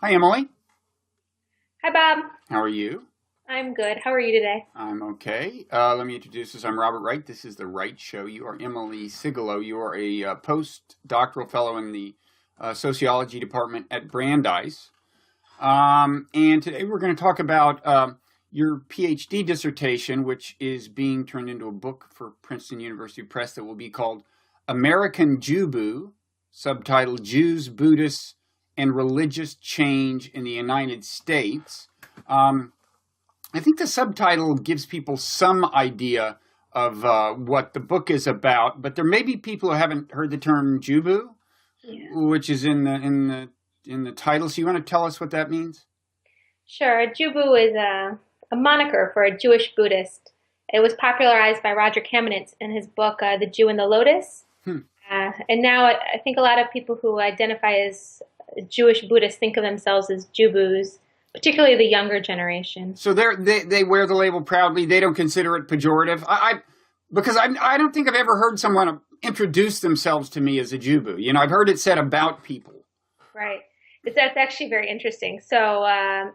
Hi, Emily. Hi, Bob. How are you? I'm good. How are you today? I'm okay. Let me introduce us. I'm Robert Wright. This is the Wright Show. You are Emily Sigalow. You are a postdoctoral fellow in the sociology department at Brandeis. And today we're going to talk about your PhD dissertation, which is being turned into a book for Princeton University Press that will be called American Jubu, subtitled Jews, Buddhists, and Religious Change in the United States. Um, I think the subtitle gives people some idea of what the book is about, but there may be people who haven't heard the term Jubu, Yeah. which is in the title. So you want to tell us what that means? Sure. Jubu is a moniker for a Jewish Buddhist. It was popularized by Roger Kamenetz in his book, The Jew and the Lotus. Hmm. And now I think a lot of people who identify as Jewish Buddhists think of themselves as Jubus, particularly the younger generation. So they wear the label proudly. They don't consider it pejorative. I don't think I've ever heard someone introduce themselves to me as a Jubu. You know, I've heard it said about people. Right. That's actually very interesting. So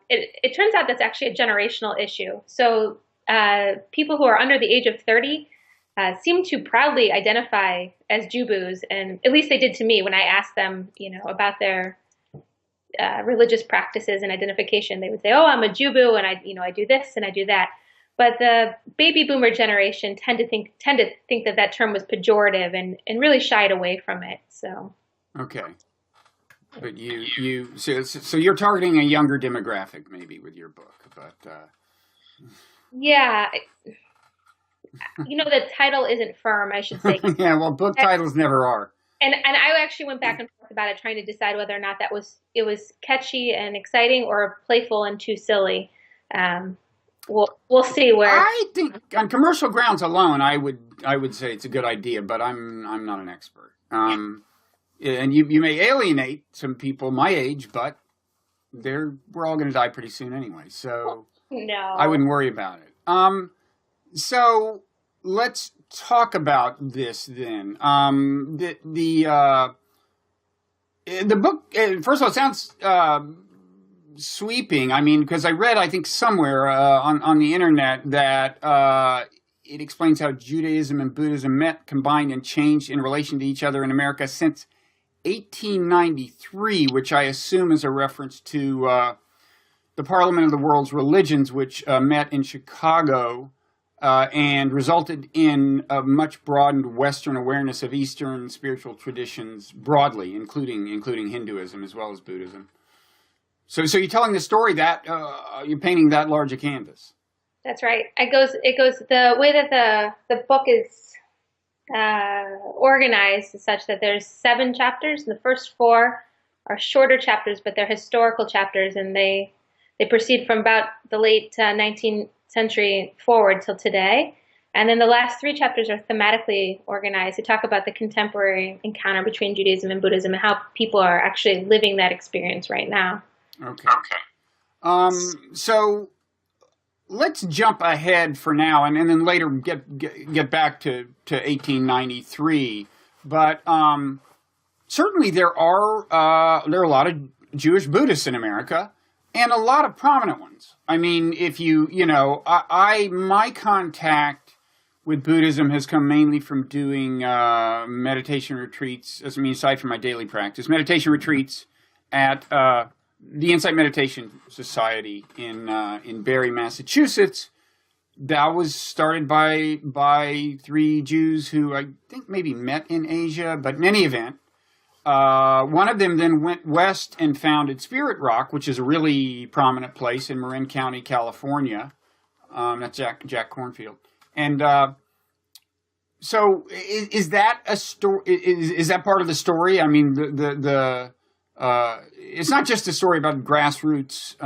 it turns out that's actually a generational issue. So people who are under the age of 30 seem to proudly identify as Jubus, and at least they did to me when I asked them, about their religious practices and identification. They would say, "Oh, I'm a Jubu, and I do this and I do that." But the baby boomer generation tend to think that term was pejorative and really shied away from it. So. Okay. But so you're targeting a younger demographic maybe with your book, but Yeah, the title isn't firm, I should say. yeah, well, book And titles never are. and I actually went back and forth about it, trying to decide whether or not it was catchy and exciting or playful and too silly. Um, we'll see where. I think on commercial grounds alone, I would say it's a good idea, but I'm not an expert. And you may alienate some people my age, but we're all going to die pretty soon anyway, so I No. wouldn't worry about it. So let's talk about this then. The book, first of all, it sounds sweeping. I mean, because I read, I think somewhere on the internet that it explains how Judaism and Buddhism met, combined, and changed in relation to each other in America since 1893, which I assume is a reference to the Parliament of the World's Religions, which met in Chicago and resulted in a much broadened Western awareness of Eastern spiritual traditions broadly, including Hinduism as well as Buddhism. So you're telling the story that you're painting that large a canvas. That's right. It goes the way that the book is organized is such that there's 7 chapters, and the first 4 are shorter chapters, but they're historical chapters, and they proceed from about the late 19th century forward till today. And then the last 3 chapters are thematically organized. They talk about the contemporary encounter between Judaism and Buddhism and how people are actually living that experience right now. Okay. So let's jump ahead for now, and then later get back to 1893. But certainly there are a lot of Jewish Buddhists in America, and a lot of prominent ones. I mean, if my contact with Buddhism has come mainly from doing meditation retreats. Aside from my daily practice, meditation retreats at the Insight Meditation Society in Barre, Massachusetts. That was started by 3 Jews who I think maybe met in Asia, but in any event, one of them then went west and founded Spirit Rock, which is a really prominent place in Marin County, California. That's Jack Cornfield. And so is that a story? Is that part of the story? I mean, it's not just a story about grassroots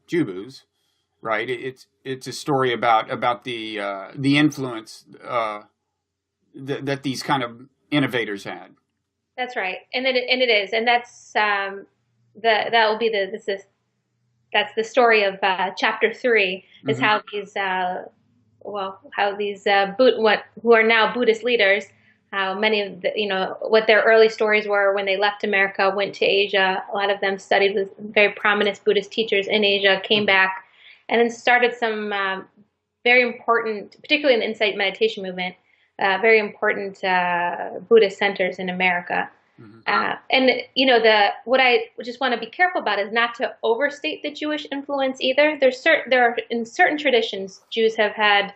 Jubus, right? It's a story about the influence that these kind of innovators had. That's right, and it is, and that will be that's the story of chapter 3 is Hmm. how these who are now Buddhist leaders how many of the, what their early stories were when they left America, went to Asia. A lot of them studied with very prominent Buddhist teachers in Asia, came back, and then started some very important, particularly in the insight meditation movement, very important Buddhist centers in America. And what I just want to be careful about is not to overstate the Jewish influence either. There are in certain traditions, Jews have had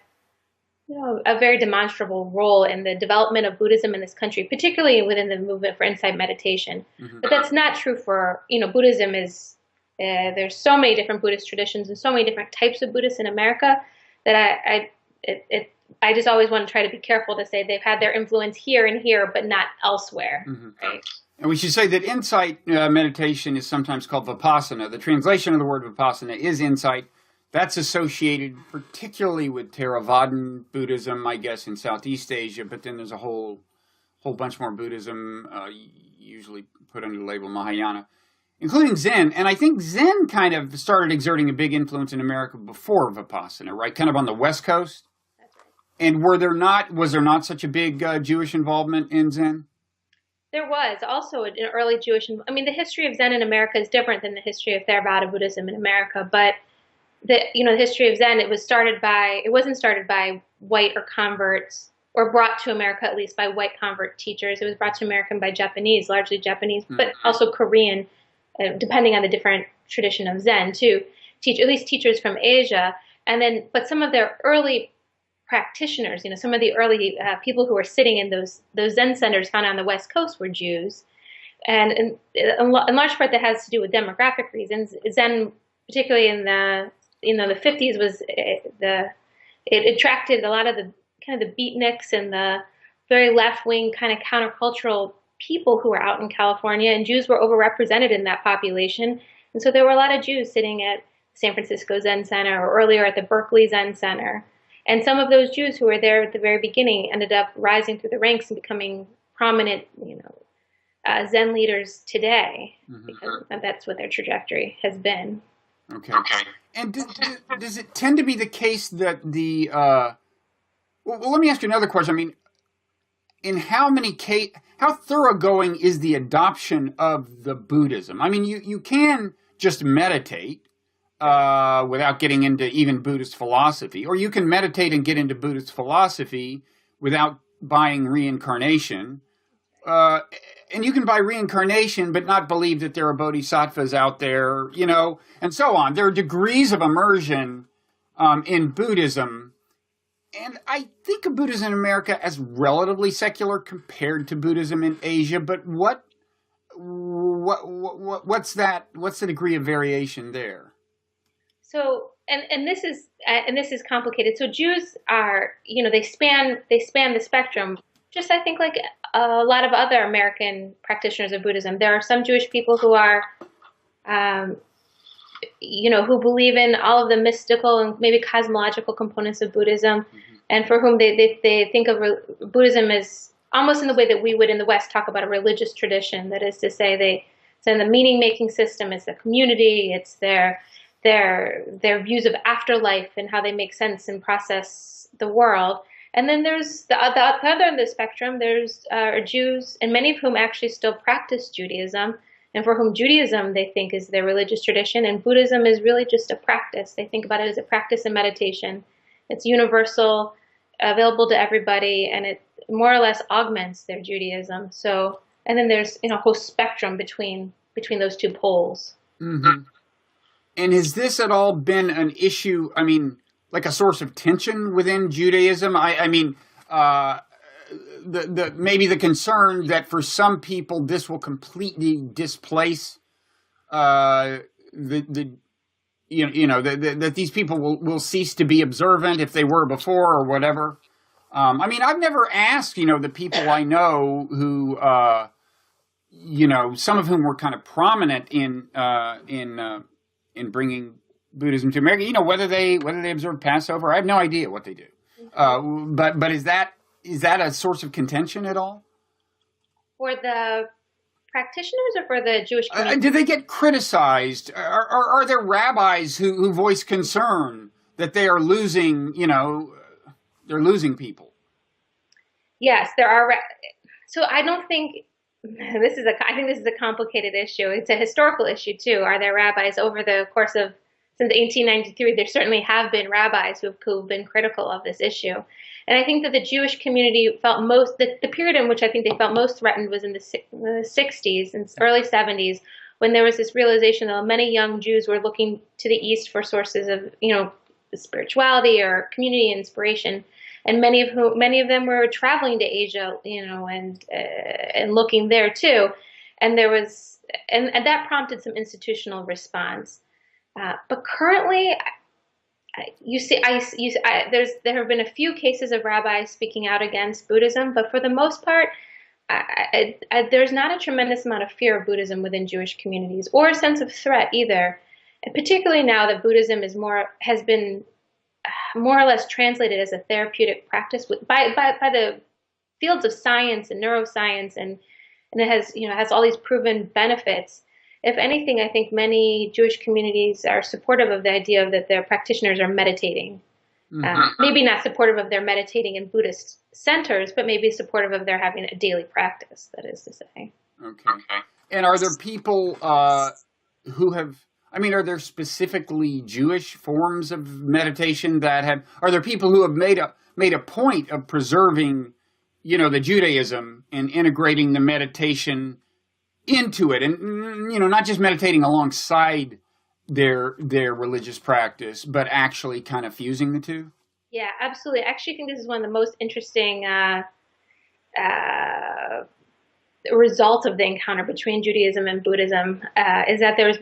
a very demonstrable role in the development of Buddhism in this country, particularly within the movement for insight meditation. But that's not true for, Buddhism is, there's so many different Buddhist traditions and so many different types of Buddhists in America that I just always want to try to be careful to say they've had their influence here and here, but not elsewhere. Right? And we should say that insight meditation is sometimes called vipassana. The translation of the word vipassana is insight. That's associated particularly with Theravadan Buddhism, I guess, in Southeast Asia. But then there's a whole bunch more Buddhism, usually put under the label Mahayana, including Zen. And I think Zen kind of started exerting a big influence in America before vipassana, right? Kind of on the West Coast. That's right. And was there not such a big Jewish involvement in Zen? There was also an early Jewish. The history of Zen in America is different than the history of Theravada Buddhism in America, but the history of Zen, it wasn't started by white or converts, or brought to America at least by white convert teachers. It was brought to America by Japanese, largely Japanese, but also Korean, depending on the different tradition of Zen too. At least teachers from Asia, but some of their early practitioners, some of the early people who were sitting in those Zen centers found on the West Coast were Jews, and in large part that has to do with demographic reasons. Zen, particularly in the 50s, it attracted a lot of the kind of the beatniks and the very left-wing kind of countercultural people who were out in California, and Jews were overrepresented in that population. And so there were a lot of Jews sitting at San Francisco Zen Center, or earlier at the Berkeley Zen Center. And some of those Jews who were there at the very beginning ended up rising through the ranks and becoming prominent, Zen leaders today, because that's what their trajectory has been. Okay. And does it tend to be the case that well, let me ask you another question. In how thoroughgoing is the adoption of the Buddhism? You can just meditate without getting into even Buddhist philosophy, or you can meditate and get into Buddhist philosophy without buying reincarnation. And you can buy reincarnation, but not believe that there are bodhisattvas out there, and so on. There are degrees of immersion in Buddhism. And I think of Buddhism in America as relatively secular compared to Buddhism in Asia. But what's the degree of variation there? So, and this is complicated. So Jews are, they span the spectrum. Just, I think, like a lot of other American practitioners of Buddhism, there are some Jewish people who are, who believe in all of the mystical and maybe cosmological components of Buddhism, and for whom they think of Buddhism as almost in the way that we would in the West talk about a religious tradition. That is to say, it's in the meaning-making system, it's the community, it's their views of afterlife and how they make sense and process the world. And then there's the other end of the spectrum. There's Jews, and many of whom actually still practice Judaism, and for whom Judaism they think is their religious tradition, and Buddhism is really just a practice. They think about it as a practice and meditation. It's universal, available to everybody, and it more or less augments their Judaism. So, and then there's a whole spectrum between those two poles. Mm-hmm. And has this at all been an issue? Like a source of tension within Judaism? Maybe the concern that for some people this will completely displace that these people will cease to be observant if they were before or whatever. I've never asked the people I know who some of whom were kind of prominent in bringing Buddhism to America, whether they observe Passover. I have no idea what they do. But is that a source of contention at all? For the practitioners or for the Jewish community? Do they get criticized? Are there rabbis who voice concern that they are losing, they're losing people? Yes, there are. So I don't think I think this is a complicated issue. It's a historical issue too. Are there rabbis over the course of since 1893? There certainly have been rabbis who've been critical of this issue, and I think that the Jewish community felt the period in which I think they felt most threatened was in the 60s and early 70s, when there was this realization that many young Jews were looking to the East for sources of spirituality or community inspiration, and many of them were traveling to Asia, and looking there too, and that prompted some institutional response. But currently, there have been a few cases of rabbis speaking out against Buddhism, but for the most part, there's not a tremendous amount of fear of Buddhism within Jewish communities, or a sense of threat either. And particularly now that Buddhism has been more or less translated as a therapeutic practice by the fields of science and neuroscience, and it has all these proven benefits. If anything, I think many Jewish communities are supportive of the idea that their practitioners are meditating. Maybe not supportive of their meditating in Buddhist centers, but maybe supportive of their having a daily practice, that is to say. Okay. And are there people who have, are there specifically Jewish forms of meditation are there people who have made a point of preserving, the Judaism and integrating the meditation into it, and not just meditating alongside their religious practice, but actually kind of fusing the two? Yeah, absolutely. I actually think this is one of the most interesting results of the encounter between Judaism and Buddhism, is that there's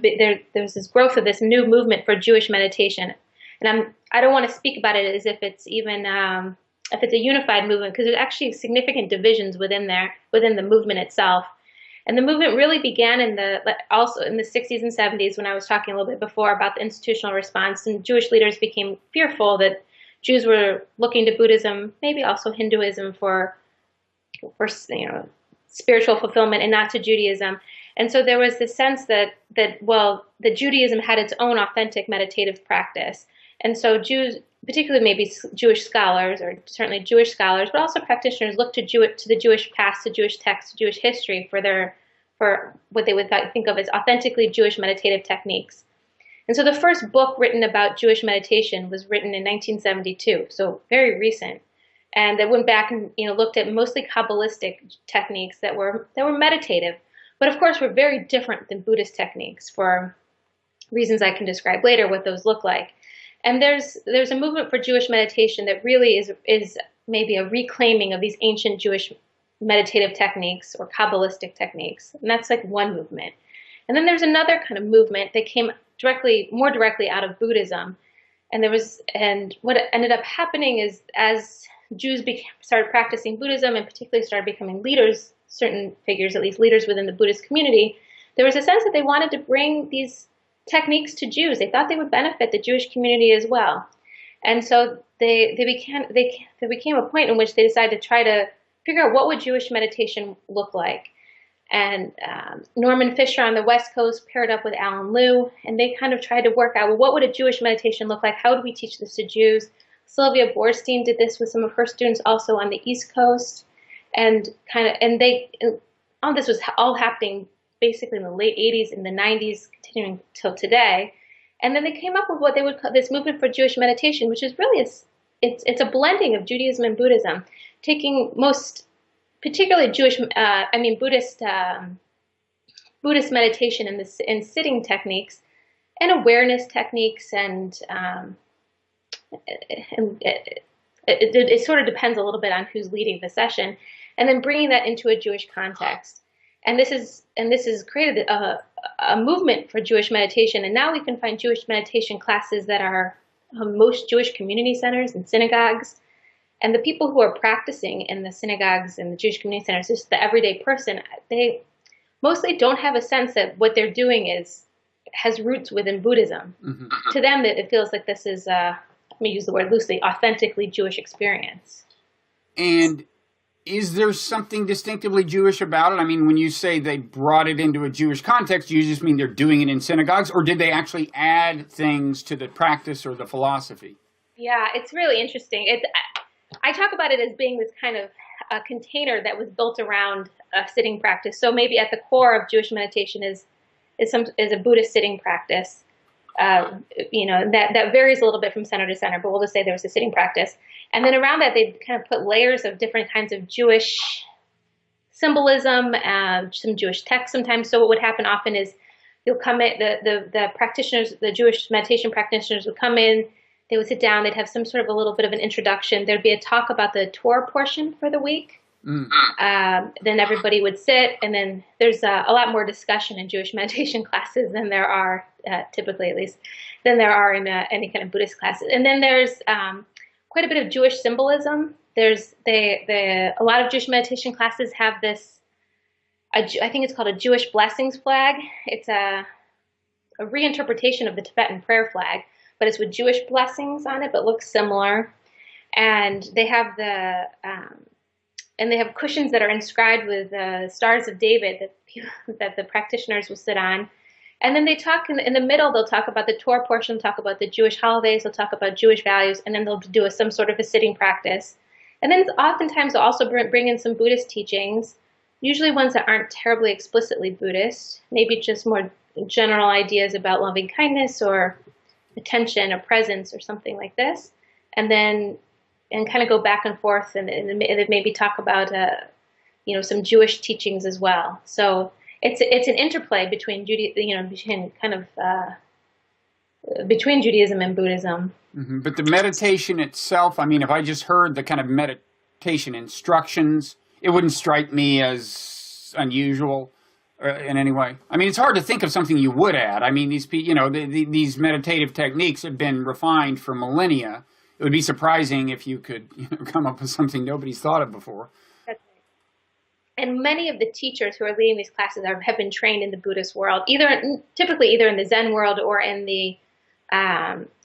this growth of this new movement for Jewish meditation, and I don't want to speak about it as if it's even if it's a unified movement, because there's actually significant divisions within the movement itself. And the movement really began also in the 60s and 70s, when I was talking a little bit before about the institutional response, and Jewish leaders became fearful that Jews were looking to Buddhism, maybe also Hinduism, for spiritual fulfillment, and not to Judaism. And so there was this sense that Judaism had its own authentic meditative practice. And so Jews, particularly maybe Jewish scholars, or certainly Jewish scholars, but also practitioners, looked to the Jewish past, to Jewish texts, to Jewish history for what they would think of as authentically Jewish meditative techniques. And so the first book written about Jewish meditation was written in 1972, so very recent. And they went back and looked at mostly Kabbalistic techniques that were meditative, but of course were very different than Buddhist techniques for reasons I can describe later what those look like. And there's a movement for Jewish meditation that really is maybe a reclaiming of these ancient Jewish meditative techniques or Kabbalistic techniques, and that's like one movement. And then there's another kind of movement that came more directly out of Buddhism, and what ended up happening is, as Jews started practicing Buddhism, and particularly started becoming leaders, certain figures, at least leaders within the Buddhist community, there was a sense that they wanted to bring these techniques to Jews. They thought they would benefit the Jewish community as well. And so there became a point in which they decided to try to figure out what would Jewish meditation look like. And Norman Fisher on the West Coast paired up with Alan Liu, and they kind of tried to work out, well, what would a Jewish meditation look like? How would we teach this to Jews? Sylvia Boorstein did this with some of her students also on the East Coast, all this was all happening basically in the late 80s and the 90s, continuing till today. And then they came up with what they would call this movement for Jewish meditation, which is really it's a blending of Judaism and Buddhism, taking particularly Buddhist meditation in sitting techniques and awareness techniques, and it sort of depends a little bit on who's leading the session, and then bringing that into a Jewish context. And this has created a movement for Jewish meditation, and now we can find Jewish meditation classes that are most Jewish community centers and synagogues. And the people who are practicing in the synagogues and the Jewish community centers, just the everyday person, they mostly don't have a sense that what they're doing has roots within Buddhism. Mm-hmm. To them, it feels like this is, let me use the word loosely, authentically Jewish experience. And is there something distinctively Jewish about it? I mean, when you say they brought it into a Jewish context, do you just mean they're doing it in synagogues, or did they actually add things to the practice or the philosophy? Yeah, it's really interesting. I talk about it as being this kind of a container that was built around a sitting practice. So maybe at the core of Jewish meditation is a Buddhist sitting practice. That varies a little bit from center to center, but we'll just say there was a sitting practice. And then around that, they kind of put layers of different kinds of Jewish symbolism, some Jewish text sometimes. So what would happen often is you'll come in, the practitioners, the Jewish meditation practitioners would come in, they would sit down, they'd have some sort of a little bit of an introduction. There'd be a talk about the Torah portion for the week. Then everybody would sit, and then there's a lot more discussion in Jewish meditation classes than there are, typically at least, than there are in any kind of Buddhist classes. And then there's quite a bit of Jewish symbolism. A lot of Jewish meditation classes have this, I think it's called a Jewish blessings flag. It's a reinterpretation of the Tibetan prayer flag, but it's with Jewish blessings on it, but looks similar. And they have cushions that are inscribed with the stars of David that the practitioners will sit on. And then they talk in the middle, they'll talk about the Torah portion, talk about the Jewish holidays, they'll talk about Jewish values, and then they'll do some sort of a sitting practice. And then oftentimes they'll also bring in some Buddhist teachings, usually ones that aren't terribly explicitly Buddhist, maybe just more general ideas about loving kindness or attention or presence or something like this. And kind of go back and forth and maybe talk about, some Jewish teachings as well. So it's an interplay between between Judaism and Buddhism. Mm-hmm. But the meditation itself, I mean, if I just heard the kind of meditation instructions, it wouldn't strike me as unusual in any way. I mean, it's hard to think of something you would add. I mean, these meditative techniques have been refined for millennia. It would be surprising if you could come up with something nobody's thought of before. That's right. And many of the teachers who are leading these classes have been trained in the Buddhist world, typically either in the Zen world or in the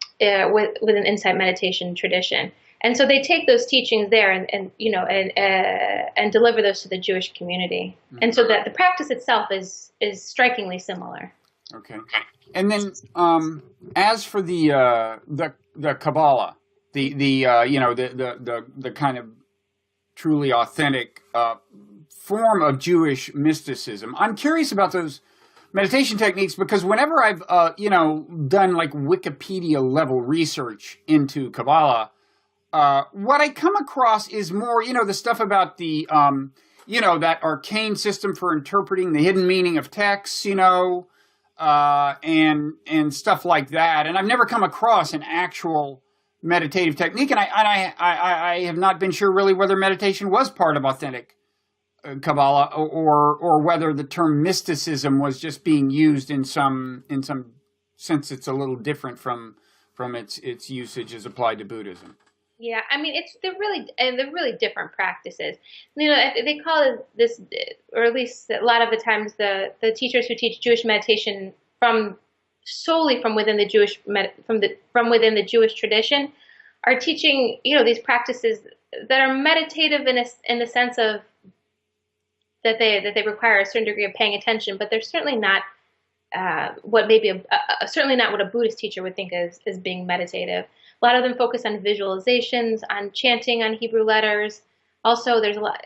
with an insight meditation tradition. And so they take those teachings there and deliver those to the Jewish community. Mm-hmm. And so that the practice itself is strikingly similar. Okay. And then as for the Kabbalah, the kind of truly authentic form of Jewish mysticism, I'm curious about those meditation techniques because whenever I've done like Wikipedia level research into Kabbalah, what I come across is more the stuff about the that arcane system for interpreting the hidden meaning of texts, and stuff like that. And I've never come across an actual meditative technique, and I have not been sure really whether meditation was part of authentic Kabbalah or whether the term mysticism was just being used in some sense it's a little different from its usage as applied to Buddhism. Yeah, I mean they're really different practices. They call it this, or at least a lot of the times the teachers who teach Jewish meditation solely from within the Jewish tradition are teaching these practices that are meditative in the sense of that they require a certain degree of paying attention, but they're certainly not certainly not what a Buddhist teacher would think as being meditative. A lot of them focus on visualizations, on chanting, on Hebrew letters. Also, there's a lot,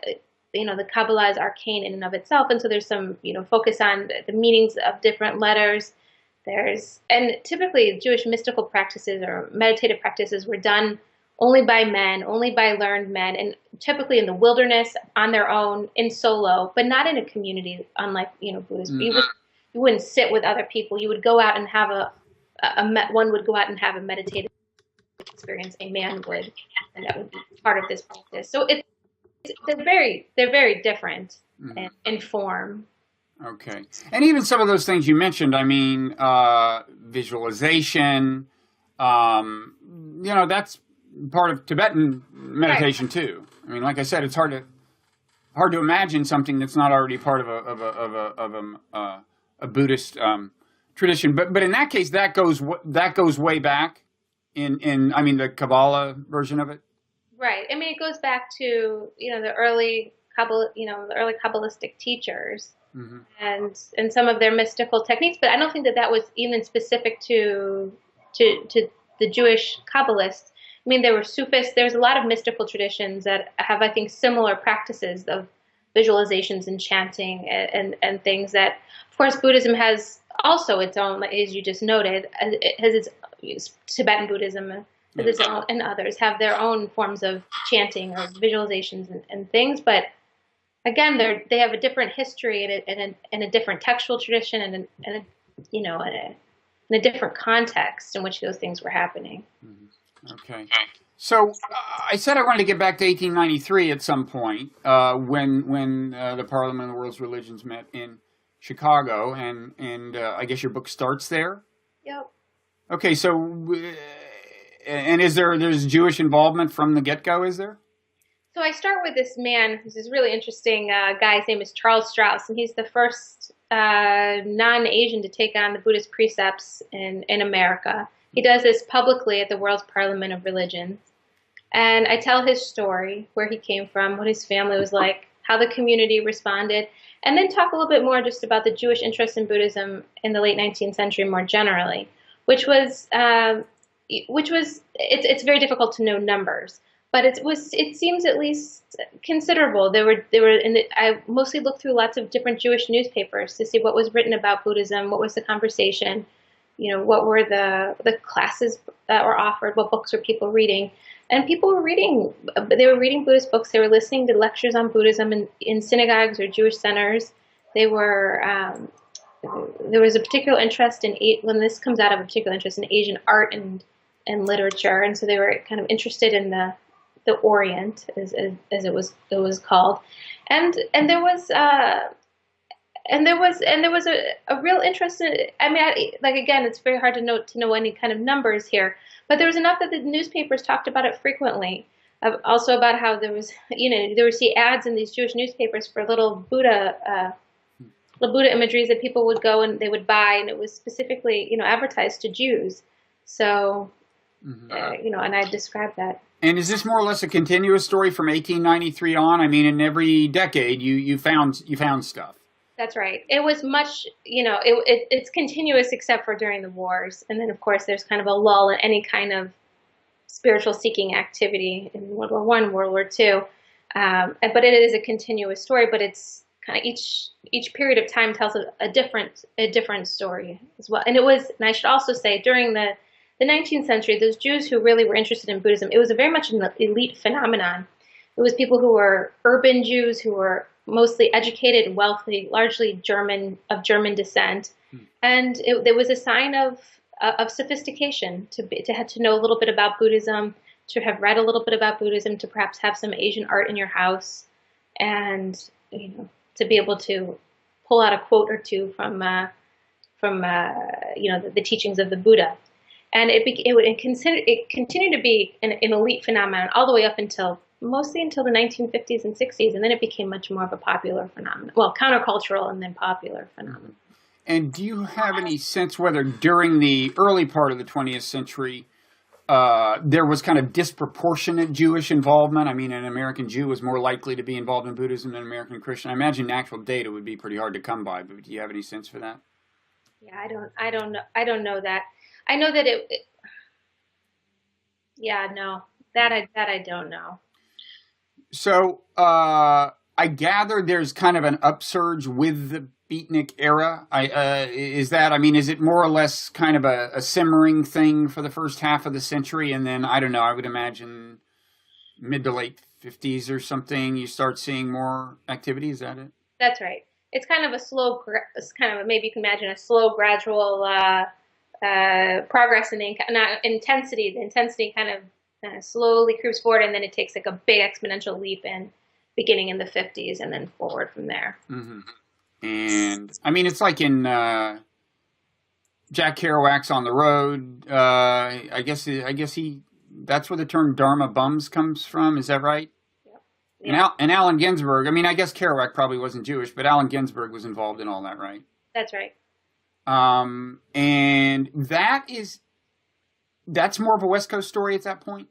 the Kabbalah is arcane in and of itself, and so there's some, focus on the meanings of different letters. And typically Jewish mystical practices or meditative practices were done only by men, only by learned men, and typically in the wilderness on their own, in solo, but not in a community, unlike, Buddhism. Mm-hmm. You wouldn't sit with other people. You would go out and have one would go out and have a meditative experience, a man would, and that would be part of this practice. So they're very different in form. Okay. And even some of those things you mentioned, I mean, visualization, that's part of Tibetan meditation right. too. I mean, like I said, it's hard to imagine something that's not already part of a Buddhist tradition. But in that case, that goes way back in the Kabbalah version of it. Right. I mean, it goes back to the early Kabbalistic teachers. Mm-hmm. and some of their mystical techniques, but I don't think that was even specific to the Jewish Kabbalists. mean, there were Sufis. There's a lot of mystical traditions that have, I think, similar practices of visualizations and chanting and things that, of course, Buddhism has also its own, as you just noted, it has its Tibetan Buddhism has its own, and others have their own forms of chanting or visualizations and things. But again, they have a different history and a different textual tradition and a, you know, in a different context in which those things were happening. Okay. So I said I wanted to get back to 1893 at some point when the Parliament of the World's Religions met in Chicago, and I guess your book starts there? Yep. Okay, so, and there's Jewish involvement from the get-go, is there? So I start with this man who's this really interesting guy. His name is Charles Strauss, and he's the first non-Asian to take on the Buddhist precepts in America. He does this publicly at the World's Parliament of Religions. And I tell his story, where he came from, what his family was like, how the community responded, and then talk a little bit more just about the Jewish interest in Buddhism in the late 19th century more generally, which was it's very difficult to know numbers, but it seems at least considerable. I mostly looked through lots of different Jewish newspapers to see what was written about Buddhism, what was the conversation, you know, what were the classes that were offered, what books were people reading. And people were reading Buddhist books. They were listening to lectures on Buddhism in synagogues or Jewish centers. There was a particular interest when this comes out of a particular interest in Asian art and literature. And so they were kind of interested in the Orient, as it was called. And there was a real interest in, I mean, again, it's very hard to know any kind of numbers here, but there was enough that the newspapers talked about it frequently. Also about how there was ads in these Jewish newspapers for little Buddha imageries that people would go and they would buy, and it was specifically, advertised to Jews. So, and I described that. And is this more or less a continuous story from 1893 on? I mean, in every decade, you found stuff. That's right. It was much, it's continuous except for during the wars. And then, of course, there's kind of a lull in any kind of spiritual seeking activity in World War I, World War II. But it is a continuous story, but it's kind of each period of time tells a different story as well. And I should also say, during the 19th century, those Jews who really were interested in Buddhism, it was very much an elite phenomenon. It was people who were urban Jews who were mostly educated, wealthy, largely of German descent, and there was a sign of sophistication to have to know a little bit about Buddhism, to have read a little bit about Buddhism, to perhaps have some Asian art in your house, and to be able to pull out a quote or two from the teachings of the Buddha. And it continued to be an elite phenomenon all the way up mostly until the 1950s and 60s, and then it became much more of a popular phenomenon. Well, countercultural and then popular phenomenon. And do you have any sense whether during the early part of the 20th century there was kind of disproportionate Jewish involvement? I mean, an American Jew was more likely to be involved in Buddhism than an American Christian. I imagine actual data would be pretty hard to come by, but do you have any sense for that? Yeah, I don't know that. I know that I don't know. So I gather there's kind of an upsurge with the Beatnik era. Is it more or less kind of a simmering thing for the first half of the century, and then I don't know, I would imagine mid to late 50s or something, you start seeing more activity. Is that it? That's right. It's kind of maybe you can imagine a slow, gradual progress in intensity. The intensity kind of slowly creeps forward, and then it takes like a big exponential leap beginning in the 50s and then forward from there. Mm-hmm. And I mean, it's like in Jack Kerouac's On the Road. I guess that's where the term Dharma bums comes from. Is that right? Yep. Yeah. And Allen Ginsberg. I mean, I guess Kerouac probably wasn't Jewish, but Allen Ginsberg was involved in all that, right? That's right. And that's more of a West Coast story at that point?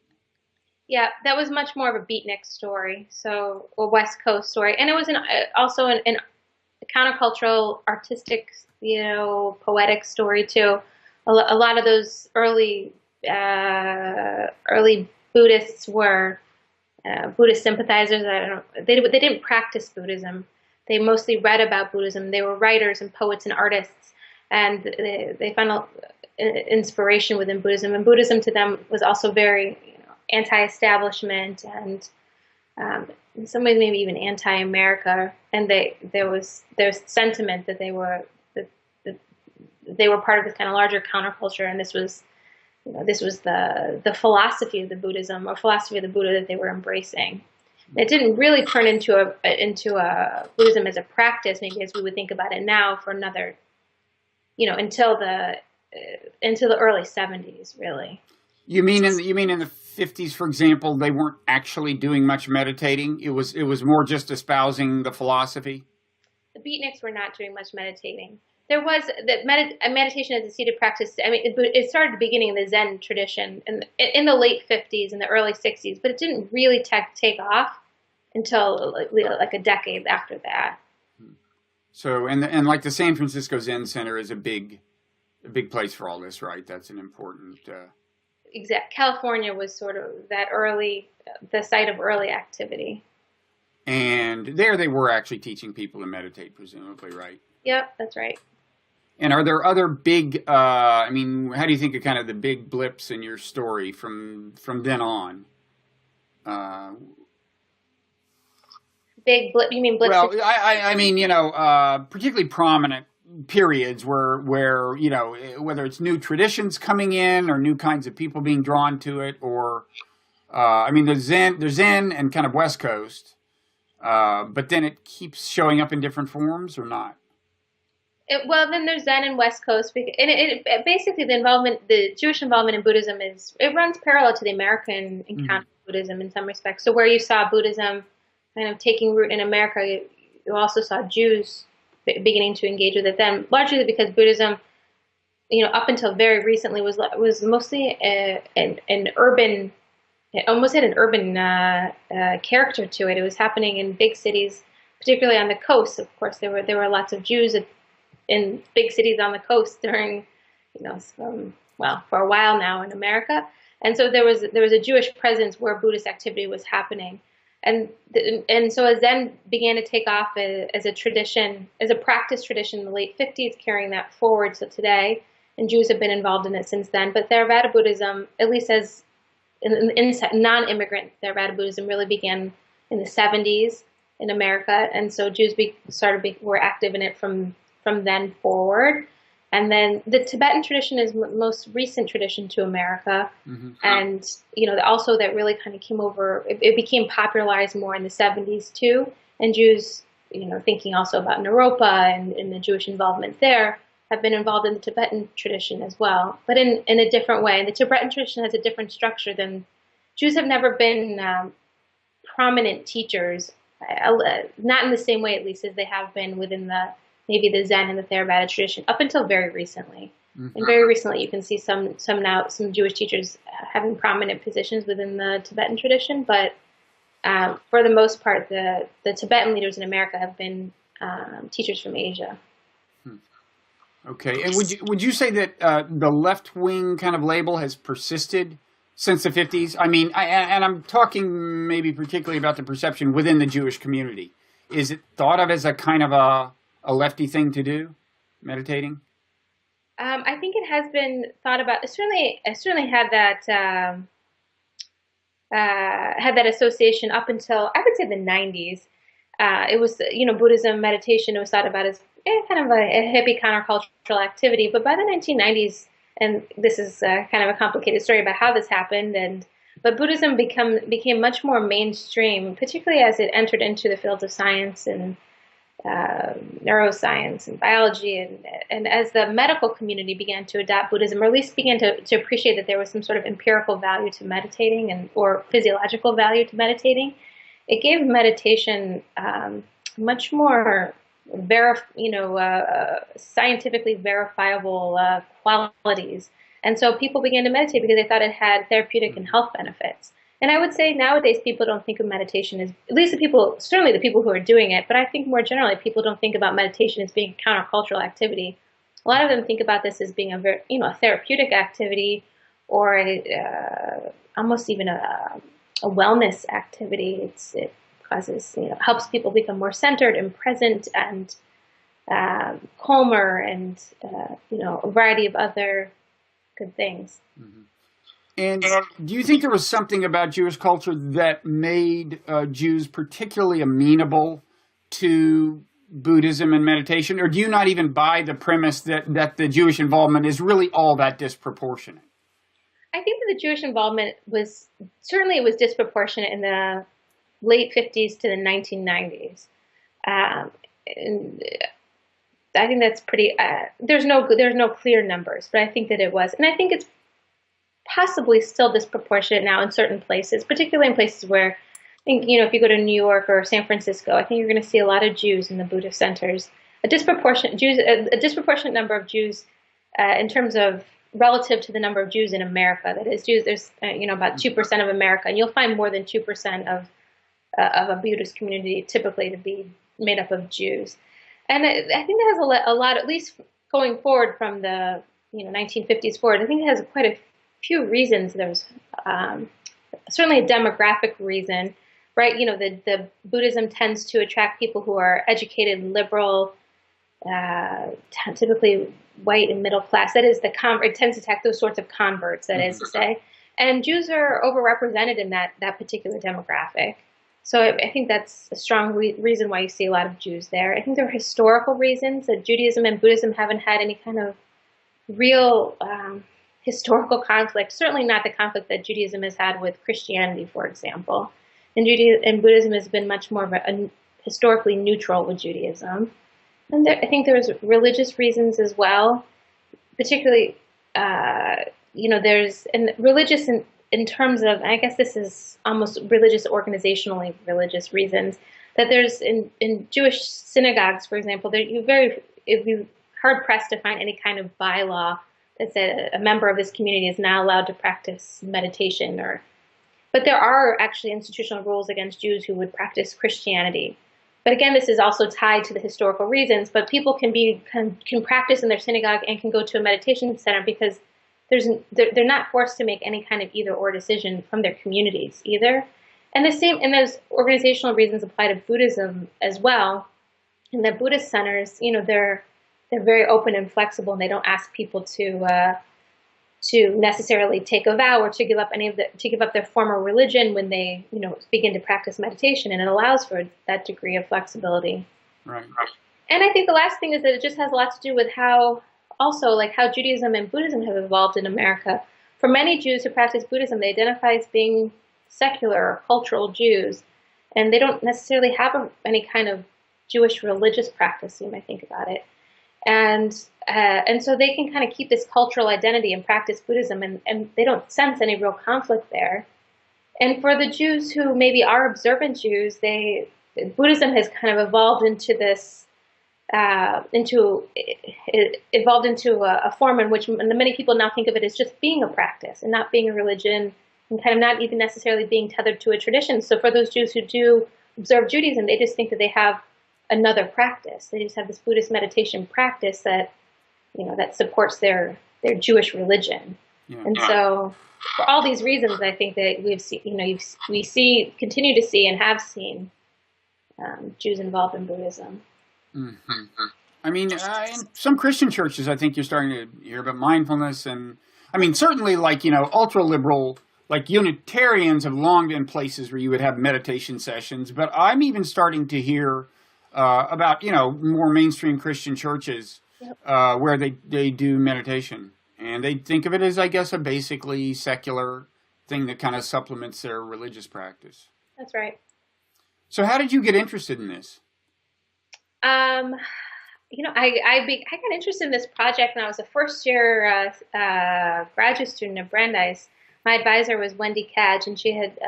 Yeah, that was much more of a beatnik story, so a West Coast story. And it was also a countercultural, artistic, poetic story too. A lot of those early Buddhists were Buddhist sympathizers. I don't know. They didn't practice Buddhism. They mostly read about Buddhism. They were writers and poets and artists, and they found inspiration within Buddhism. And Buddhism to them was also very anti-establishment and in some ways maybe even anti-America. And there's sentiment that they were part of this kind of larger counterculture, and this was the philosophy of the Buddhism or philosophy of the Buddha that they were embracing. It didn't really turn into a Buddhism as a practice, maybe as we would think about it now, for another, until the early 70s, really. You mean in the 50s, for example, they weren't actually doing much meditating? It was more just espousing the philosophy? The beatniks were not doing much meditating. There was meditation as a seated practice. I mean, it started at the beginning of the Zen tradition in the late 50s and the early 60s, but it didn't really take off until like a decade after that. So, and like the San Francisco Zen Center is a big place for all this, right? That's an important. Exact. California was sort of the site of early activity. And there they were actually teaching people to meditate, presumably, right? Yep, that's right. And are there other big, how do you think of kind of the big blips in your story from then on? Big blip? You mean blips? Well, I mean, particularly prominent periods where whether it's new traditions coming in or new kinds of people being drawn to it, or, there's Zen and kind of West Coast, but then it keeps showing up in different forms or not? Then there's Zen and West Coast, and basically the Jewish involvement in Buddhism runs parallel to the American encounter with Buddhism in some respects. So where you saw Buddhism kind of taking root in America, you also saw Jews beginning to engage with it then, largely because Buddhism, up until very recently was mostly an urban, it almost had an urban character to it. It was happening in big cities, particularly on the coast. Of course, there were lots of Jews in big cities on the coast during, for a while now in America. And so there was a Jewish presence where Buddhist activity was happening. And so as Zen began to take off as a tradition, as a practice tradition in the late 50s, carrying that forward to today, and Jews have been involved in it since then. But Theravada Buddhism, at least as in non-immigrant Theravada Buddhism, really began in the 70s in America. And so Jews were active in it from then forward. And then the Tibetan tradition is most recent tradition to America. Mm-hmm. And, also that really kind of came over, it became popularized more in the 70s too. And Jews, thinking also about Naropa and the Jewish involvement there, have been involved in the Tibetan tradition as well, but in a different way. And the Tibetan tradition has a different structure than Jews have never been prominent teachers, not in the same way, at least, as they have been within maybe the Zen and the Theravada tradition up until very recently. Mm-hmm. And very recently, you can see some Jewish teachers having prominent positions within the Tibetan tradition. But for the most part, the Tibetan leaders in America have been teachers from Asia. Okay, and would you say that the left wing kind of label has persisted since the 50s? I mean, I'm talking maybe particularly about the perception within the Jewish community. Is it thought of as a kind of a lefty thing to do, meditating? I think it has been thought about. It certainly had that association up until, I would say, the 90s. It was, Buddhism, meditation, it was thought about as kind of a hippie countercultural activity. But by the 1990s, and this is kind of a complicated story about how this happened, but Buddhism became much more mainstream, particularly as it entered into the fields of science and neuroscience and biology, and as the medical community began to adopt Buddhism, or at least began to appreciate that there was some sort of empirical value to meditating or physiological value to meditating, it gave meditation much more scientifically verifiable qualities. And so people began to meditate because they thought it had therapeutic and health benefits. And I would say nowadays people don't think of meditation as, at least certainly the people who are doing it, but I think more generally people don't think about meditation as being countercultural activity. A lot of them think about this as being a therapeutic activity or almost even a wellness activity. It causes, helps people become more centered and present and calmer and, a variety of other good things. Mm-hmm. And do you think there was something about Jewish culture that made Jews particularly amenable to Buddhism and meditation? Or do you not even buy the premise that the Jewish involvement is really all that disproportionate? I think that the Jewish involvement was disproportionate in the late 50s to the 1990s. And I think that's pretty, there's no clear numbers, but I think that it was. And I think it's possibly still disproportionate now in certain places, particularly in places where, I think, if you go to New York or San Francisco, I think you're going to see a lot of Jews in the Buddhist centers. A disproportionate number of Jews in terms of relative to the number of Jews in America. That is, Jews. There's about 2% of America, and you'll find more than 2% of a Buddhist community typically to be made up of Jews. And I think that has a lot, at least going forward from the 1950s forward. I think it has quite a few reasons. There's certainly a demographic reason, right? The Buddhism tends to attract people who are educated, liberal, typically white and middle class. That is, it tends to attack those sorts of converts, that is to say. And Jews are overrepresented in that particular demographic. So I think that's a strong reason why you see a lot of Jews there. I think there are historical reasons that Judaism and Buddhism haven't had any kind of real historical conflict, certainly not the conflict that Judaism has had with Christianity, for example. And Buddhism has been much more of a historically neutral with Judaism. And I think there's religious reasons as well, particularly, there's religious in terms of, I guess this is almost organizationally religious reasons, that there's in Jewish synagogues, for example, it'd be hard pressed to find any kind of bylaw that said a member of this community is not allowed to practice meditation, but there are actually institutional rules against Jews who would practice Christianity. But again, this is also tied to the historical reasons. But people can practice in their synagogue and can go to a meditation center because they're not forced to make any kind of either or decision from their communities either. And those organizational reasons apply to Buddhism as well. In the Buddhist centers, they're very open and flexible, and they don't ask people to necessarily take a vow or to give up their former religion when they begin to practice meditation, and it allows for that degree of flexibility. Right. And I think the last thing is that it just has a lot to do with how Judaism and Buddhism have evolved in America. For many Jews who practice Buddhism, they identify as being secular or cultural Jews, and they don't necessarily have any kind of Jewish religious practice, you might think about it. And so they can kind of keep this cultural identity and practice Buddhism, and they don't sense any real conflict there. And for the Jews who maybe are observant Jews, Buddhism has kind of evolved into this, evolved into a form in which many people now think of it as just being a practice and not being a religion, and kind of not even necessarily being tethered to a tradition. So for those Jews who do observe Judaism, they just think that they have another practice. They just have this Buddhist meditation practice that, that supports their Jewish religion. Yeah. And so, for all these reasons, I think that continue to see, and have seen Jews involved in Buddhism. Mm-hmm. I mean, in some Christian churches, I think you're starting to hear about mindfulness, and I mean, certainly, ultra liberal. Unitarians have long been places where you would have meditation sessions, but I'm even starting to hear about more mainstream Christian churches where they do meditation, and they think of it as, I guess, a basically secular thing that kind of supplements their religious practice. That's right. So how did you get interested in this? I got interested in this project when I was a first year graduate student at Brandeis. My advisor was Wendy Cadge, and she had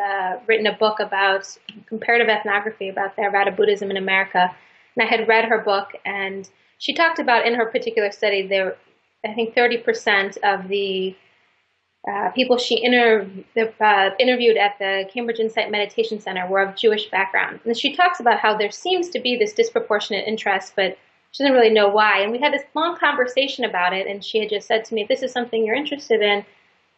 written a book about comparative ethnography about Theravada Buddhism in America. And I had read her book, and she talked about, in her particular study, I think 30% of the people she interviewed at the Cambridge Insight Meditation Center were of Jewish background. And she talks about how there seems to be this disproportionate interest, but she doesn't really know why. And we had this long conversation about it, and she had just said to me, if this is something you're interested in,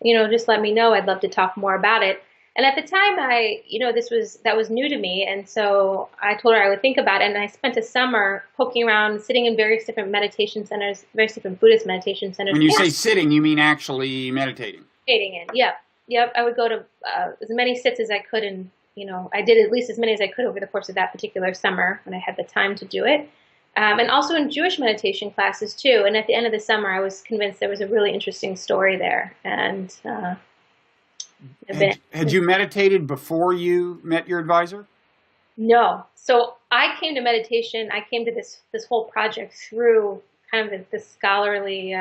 just let me know. I'd love to talk more about it. And at the time, that was new to me. And so I told her I would think about it. And I spent a summer poking around, sitting in various different meditation centers, various different Buddhist meditation centers. When you say sitting, you mean actually meditating? Meditating in, yep. Yep. I would go to as many sits as I could. And, I did at least as many as I could over the course of that particular summer when I had the time to do it. And also in Jewish meditation classes too. And at the end of the summer, I was convinced there was a really interesting story there. And had you meditated before you met your advisor? No. So I came to meditation. I came to this whole project through kind of the scholarly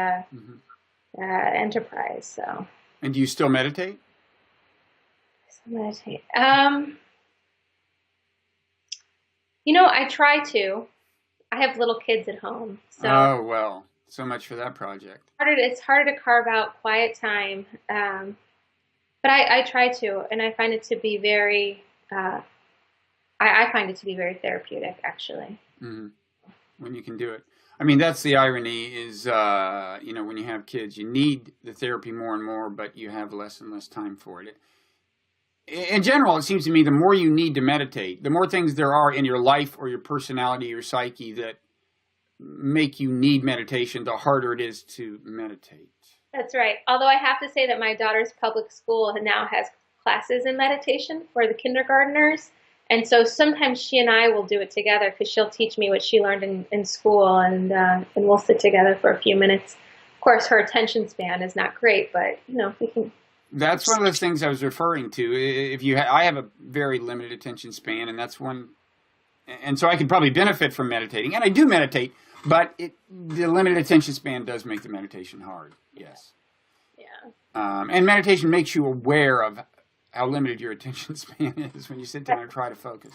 enterprise. So. And do you still meditate? Meditate. I try to. I have little kids at home. So oh, well, so much for that project. It's harder to carve out quiet time. But I try to, and I find it to be very, I find it to be very therapeutic, actually. Mm-hmm. When you can do it. I mean, that's the irony is, when you have kids, you need the therapy more and more, but you have less and less time for it. In general, it seems to me the more you need to meditate, the more things there are in your life or your personality, your psyche that make you need meditation, the harder it is to meditate. That's right. Although I have to say that my daughter's public school now has classes in meditation for the kindergartners. And so sometimes she and I will do it together because she'll teach me what she learned in school and we'll sit together for a few minutes. Of course, her attention span is not great, but, we can... That's one of those things I was referring to. I have a very limited attention span, and that's one, and so I could probably benefit from meditating, and I do meditate, but the limited attention span does make the meditation hard. Yes. Yeah. And meditation makes you aware of how limited your attention span is when you sit down and try to focus.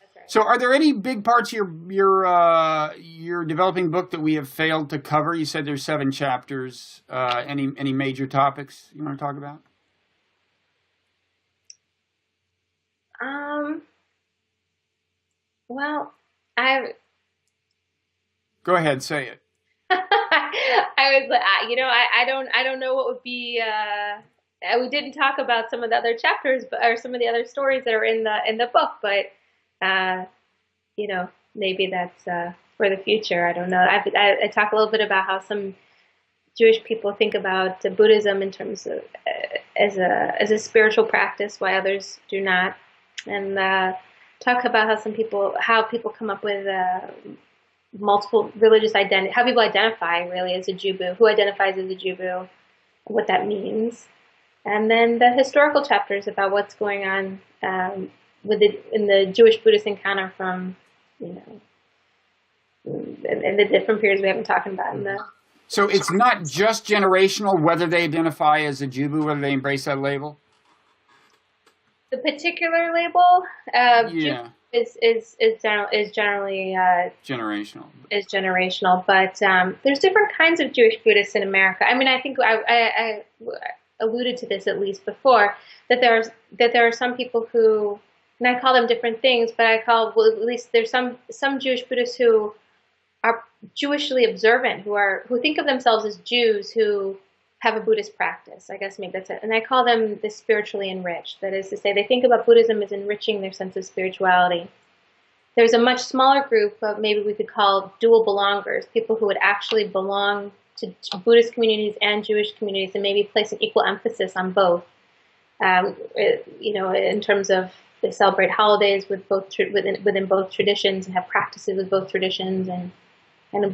That's right. So, are there any big parts of your developing book that we have failed to cover? You said there's 7 chapters. Any major topics you want to talk about? Well, Go ahead, say it. I was, I don't know what would be. We didn't talk about some of the other chapters, or some of the other stories that are in the book, but maybe that's for the future. I don't know. I talk a little bit about how some Jewish people think about Buddhism in terms of as a spiritual practice, why others do not, and talk about how people come up with multiple religious identity, how people identify really as a Jubu, who identifies as a Jubu, what that means. And then the historical chapters about what's going on in the Jewish-Buddhist encounter from, in the different periods we haven't talked about. So it's not just generational, whether they identify as a Jubu, whether they embrace that label? The particular label yeah. is generally generational. Is generational, but there's different kinds of Jewish Buddhists in America. I mean, I think I alluded to this at least before, that there are some people who, and I call them different things, but at least there's some Jewish Buddhists who are Jewishly observant, who think of themselves as Jews who have a Buddhist practice. I guess maybe that's it. And I call them the spiritually enriched. That is to say, they think about Buddhism as enriching their sense of spirituality. There's a much smaller group of maybe we could call dual belongers, people who would actually belong to Buddhist communities and Jewish communities, and maybe place an equal emphasis on both. In terms of they celebrate holidays with within both traditions and have practices with both traditions and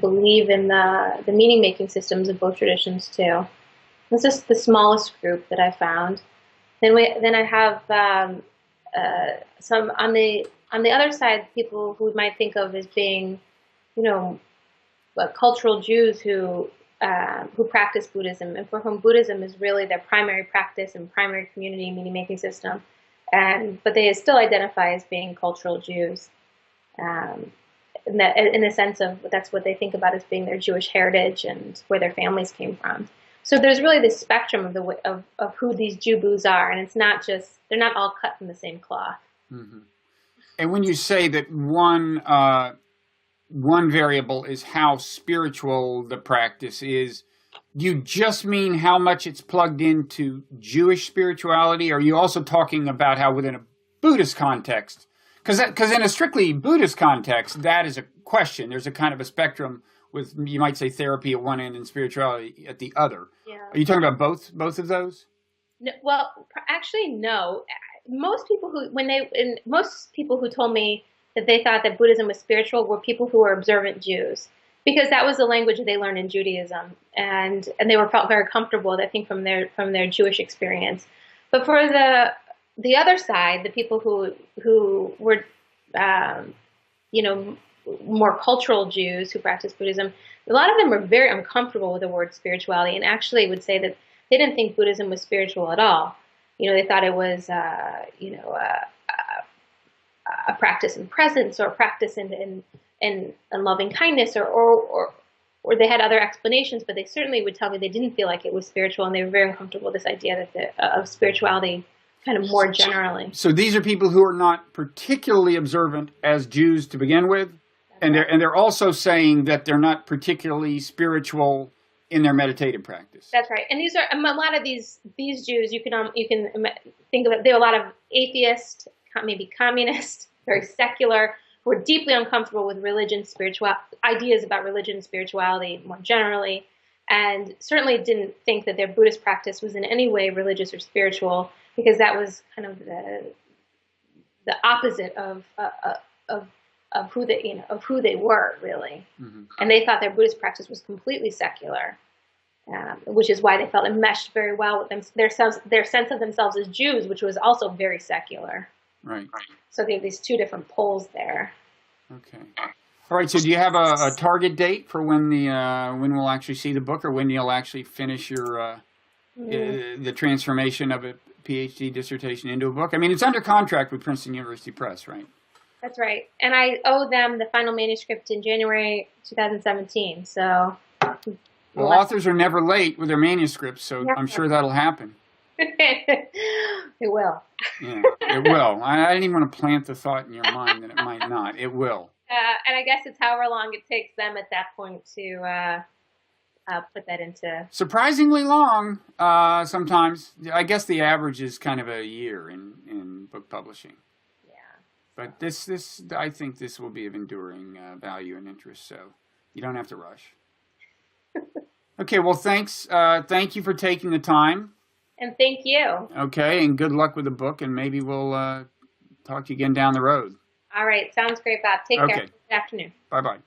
believe in the meaning-making systems of both traditions too. This is the smallest group that I found. Then I have some on the other side, people who we might think of as being, cultural Jews who practice Buddhism and for whom Buddhism is really their primary practice and primary community meaning-making system, but they still identify as being cultural Jews, in the sense of that's what they think about as being their Jewish heritage and where their families came from. So there's really this spectrum of who these Jubus are, and it's not just they're not all cut from the same cloth. Mm-hmm. And when you say that one variable is how spiritual the practice is, do you just mean how much it's plugged into Jewish spirituality? Or are you also talking about how within a Buddhist context, because in a strictly Buddhist context, that is a question. There's a kind of a spectrum with, you might say, therapy at one end and spirituality at the other. Yeah. Are you talking about both of those? No, well, actually, no. Most people who told me that they thought that Buddhism was spiritual were people who were observant Jews, because that was the language they learned in Judaism, and they felt very comfortable, I think, from their Jewish experience. But for the other side, the people who were more cultural Jews who practiced Buddhism, a lot of them were very uncomfortable with the word spirituality, and actually would say that they didn't think Buddhism was spiritual at all. They thought it was a practice in presence, or a practice in loving kindness, or they had other explanations, but they certainly would tell me they didn't feel like it was spiritual, and they were very uncomfortable with this idea of spirituality kind of more generally. So these are people who are not particularly observant as Jews to begin with, and they're also saying that they're not particularly spiritual in their meditative practice. That's right, and these are a lot of these Jews. You can think of it. There are a lot of atheists, maybe communist, very secular, who are deeply uncomfortable with religion, ideas about religion and spirituality more generally, and certainly didn't think that their Buddhist practice was in any way religious or spiritual, because that was kind of the opposite of who they were, really. Mm-hmm. And they thought their Buddhist practice was completely secular, which is why they felt it meshed very well with their sense of themselves as Jews, which was also very secular. Right. So they have these two different poles there. Okay. All right. So do you have a target date for when we'll actually see the book, or when you'll actually finish your the transformation of a PhD dissertation into a book? I mean, it's under contract with Princeton University Press, right? That's right. And I owe them the final manuscript in January 2017. So. Well, authors are never late with their manuscripts, so I'm sure that'll happen. It will. Yeah, it will. I didn't even want to plant the thought in your mind that it might not. It will. And I guess it's however long it takes them at that point to put that into... Surprisingly long, sometimes. I guess the average is kind of a year in book publishing. But this, I think this will be of enduring value and interest, so you don't have to rush. Okay, well, thanks. Thank you for taking the time. And thank you. Okay, and good luck with the book, and maybe we'll talk to you again down the road. All right, sounds great, Bob. Take care. Good afternoon. Bye-bye.